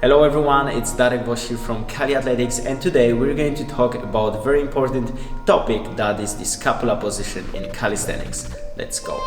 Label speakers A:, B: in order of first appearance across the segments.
A: Hello everyone, it's Darek from Caliathletics, and today we're going to talk about a very important topic, that is the scapula position in calisthenics. Let's go.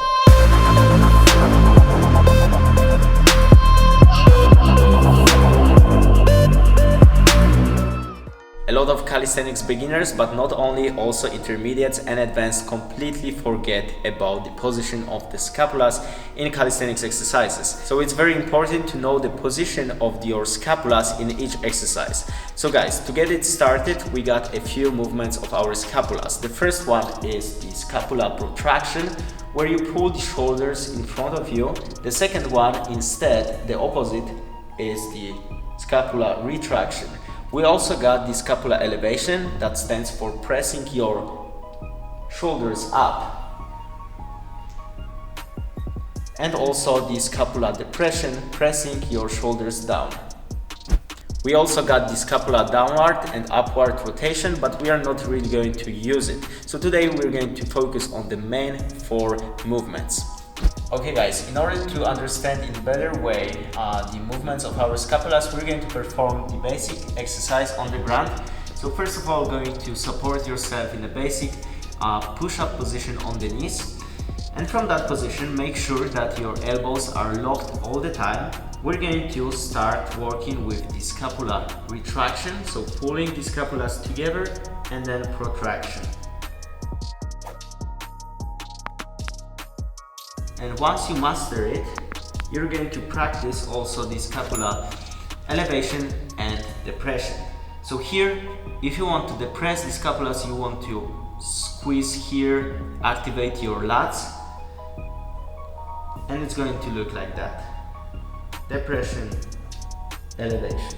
A: A lot of calisthenics beginners, but not only, also intermediates and advanced, completely forget about the position of the scapulas in calisthenics exercises. So it's very important to know the position of your scapulas in each exercise. So guys, to get it started, we got a few movements of our scapulas. The first one is the scapula protraction, where you pull the shoulders in front of you. The second one, instead, the opposite, is the scapula retraction. We also got the scapula elevation, that stands for pressing your shoulders up. And also the scapula depression, pressing your shoulders down. We also got the scapula downward and upward rotation, but we are not really going to use it. So today we're going to focus on the main four movements. Okay guys, in order to understand in a better way the movements of our scapulas, we're going to perform the basic exercise on the ground. So first of all, going to support yourself in a basic push-up position on the knees. And from that position, make sure that your elbows are locked all the time. We're going to start working with the scapula retraction, so pulling the scapulas together and then protraction. And once you master it, you're going to practice also the scapula elevation and depression. So here, if you want to depress the scapulas, you want to squeeze here, activate your lats, and it's going to look like that. Depression, elevation.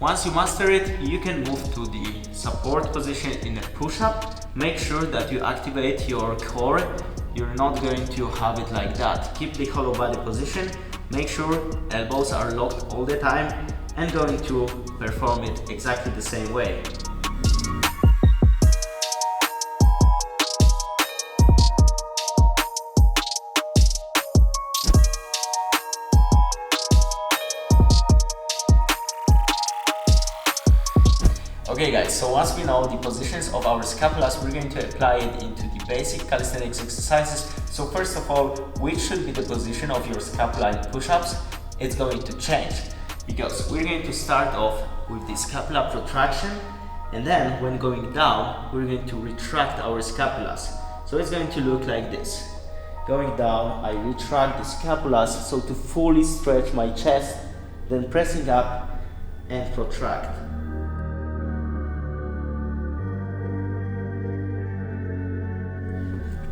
A: Once you master it, you can move to the support position in a push-up. Make sure that you activate your core. You're not going to have it like that. Keep the hollow body position. Make sure elbows are locked all the time, and going to perform it exactly the same way. Okay guys, so once we know the positions of our scapulas, we're going to apply it into the basic calisthenics exercises. So first of all, which should be the position of your scapula in push-ups? It's going to change, because we're going to start off with the scapula protraction, and then when going down, we're going to retract our scapulas. So it's going to look like this. Going down, I retract the scapulas, so to fully stretch my chest, then pressing up and protract.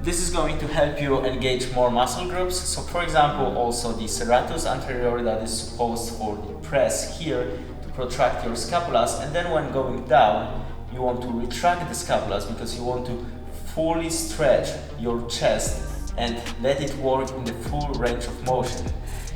A: This is going to help you engage more muscle groups. So for example, also the serratus anterior, that is supposed for the press here to protract your scapulas, and then when going down, you want to retract the scapulas because you want to fully stretch your chest and let it work in the full range of motion.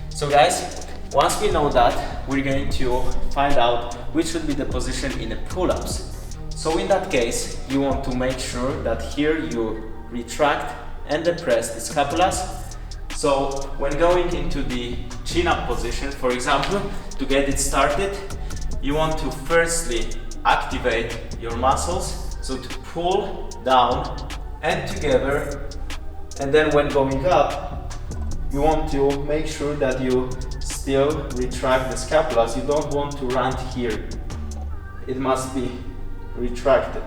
A: So guys, once we know that, we're going to find out which should be the position in the pull-ups. So in that case, you want to make sure that here you retract and depress the scapulas. So when going into the chin-up position, for example, to get it started, you want to firstly activate your muscles, so to pull down and together, and then when going up, you want to make sure that you still retract the scapulas. You don't want to land here, it must be retracted.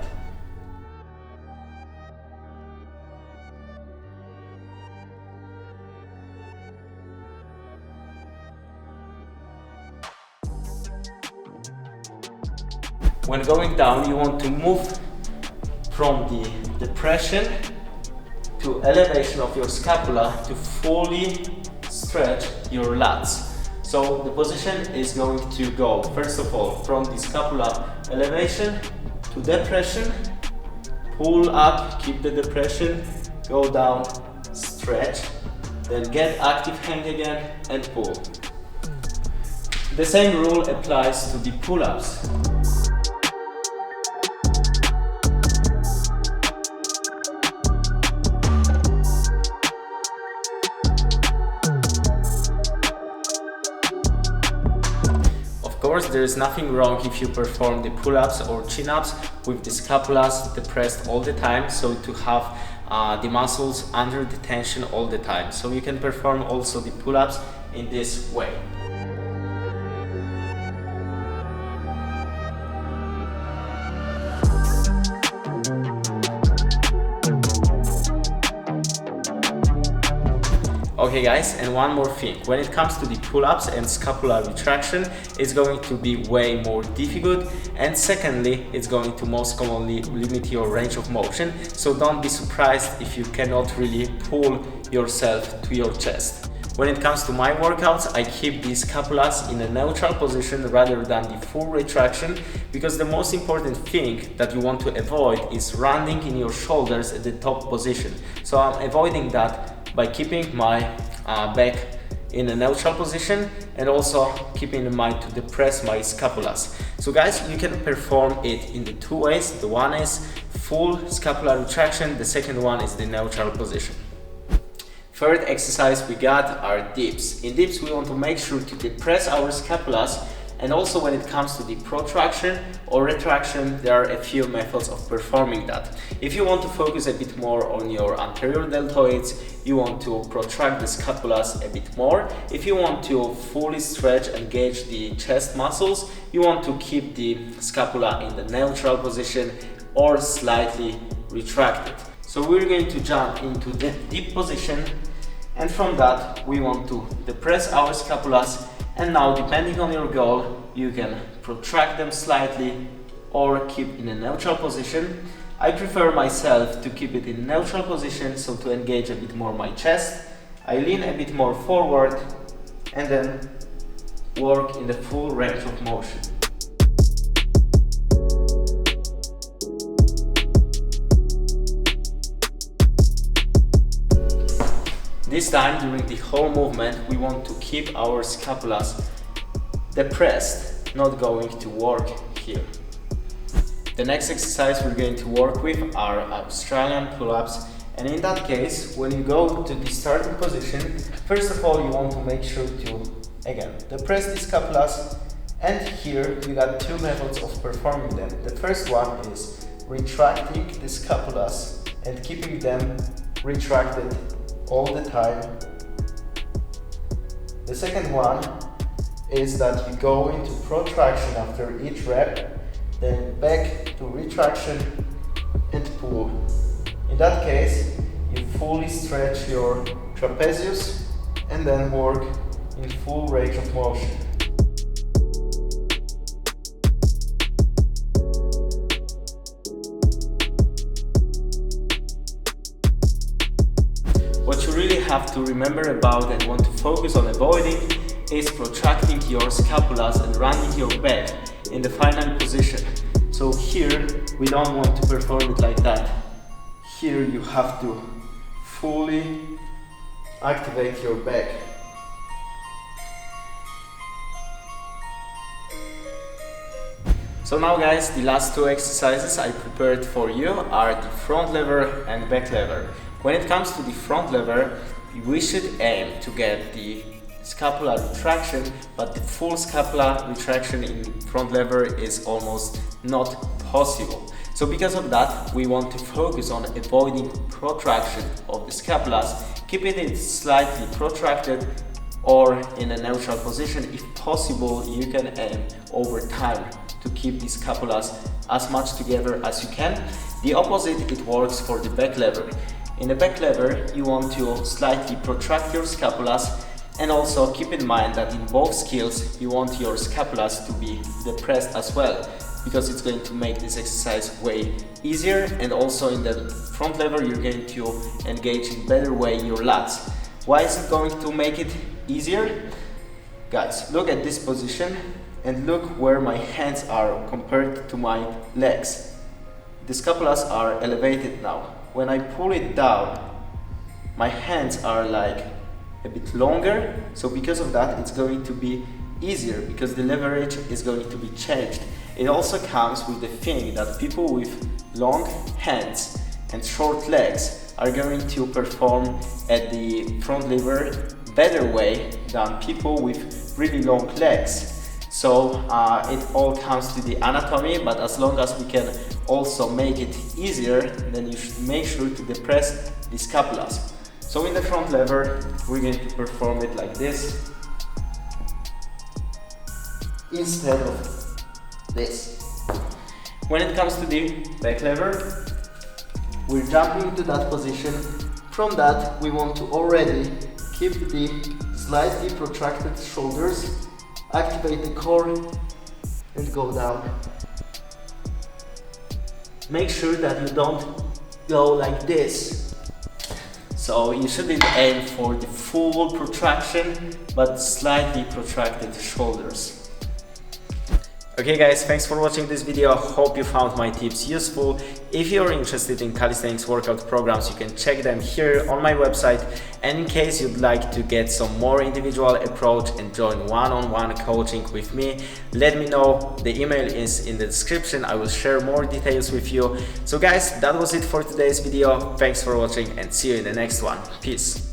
A: When going down, you want to move from the depression to elevation of your scapula to fully stretch your lats. So the position is going to go, first of all, from the scapula elevation to depression, pull up, keep the depression, go down, stretch, then get active, hang again, and pull. The same rule applies to the pull-ups. course, there is nothing wrong if you perform the pull-ups or chin-ups with the scapulas depressed all the time, so to have the muscles under the tension all the time. So you can perform also the pull-ups in this way. Okay guys, and one more thing, when it comes to the pull-ups and scapular retraction, it's going to be way more difficult, and secondly, it's going to most commonly limit your range of motion, so don't be surprised if you cannot really pull yourself to your chest. When it comes to my workouts, I keep the scapulas in a neutral position rather than the full retraction, because the most important thing that you want to avoid is rounding in your shoulders at the top position. So I'm avoiding that by keeping my back in a neutral position and also keeping in mind to depress my scapulas. So guys, you can perform it in the two ways. The one is full scapular retraction, the second one is the neutral position. Third exercise we got are dips. In dips we want to make sure to depress our scapulas, and also when it comes to the protraction or retraction, there are a few methods of performing that. If you want to focus a bit more on your anterior deltoids, you want to protract the scapulas a bit more. If you want to fully stretch and engage the chest muscles, you want to keep the scapula in the neutral position or slightly retracted. So we're going to jump into the deep position, and from that we want to depress our scapulas. And now, depending on your goal, you can protract them slightly or keep in a neutral position. I prefer myself to keep it in neutral position, so to engage a bit more my chest. I lean a bit more forward and then work in the full range of motion. This time, during the whole movement, we want to keep our scapulas depressed, not going to work here. The next exercise we're going to work with are Australian pull-ups, and in that case, when you go to the starting position, first of all you want to make sure to, again, depress the scapulas, and here we got two methods of performing them. The first one is retracting the scapulas and keeping them retracted all the time. The second one is that you go into protraction after each rep, then back to retraction and pull. In that case, you fully stretch your trapezius and then work in full range of motion. What you really have to remember about and want to focus on avoiding is protracting your scapulas and rounding your back in the final position. So here we don't want to perform it like that. Here you have to fully activate your back. So now guys, the last two exercises I prepared for you are the front lever and back lever. When it comes to the front lever, we should aim to get the scapular retraction, but the full scapular retraction in front lever is almost not possible. So because of that, we want to focus on avoiding protraction of the scapulas, keeping it slightly protracted or in a neutral position. If possible, you can aim over time to keep the scapulas as much together as you can. The opposite, it works for the back lever. In the back lever, you want to slightly protract your scapulas, and also keep in mind that in both skills you want your scapulas to be depressed as well, because it's going to make this exercise way easier, and also in the front lever you're going to engage in better way your lats. Why is it going to make it easier? Guys, look at this position and look where my hands are compared to my legs. The scapulas are elevated now. When I pull it down, my hands are like a bit longer, so because of that it's going to be easier, because the leverage is going to be changed. It also comes with the thing that people with long hands and short legs are going to perform at the front lever better way than people with really long legs. So it all comes to the anatomy, but as long as we can also make it easier, then you should make sure to depress the scapulas. So in the front lever, we're going to perform it like this instead of this. When it comes to the back lever, we're jumping into that position. From that, we want to already keep the slightly protracted shoulders, activate the core and go down. Make sure that you don't go like this. So you shouldn't aim for the full protraction, but slightly protracted shoulders. Okay guys, thanks for watching this video. Hope you found my tips useful. If you're interested in calisthenics workout programs, you can check them here on my website. And in case you'd like to get some more individual approach and join one-on-one coaching with me, let me know. The email is in the description. I will share more details with you. So guys, that was it for today's video. Thanks for watching and see you in the next one. Peace.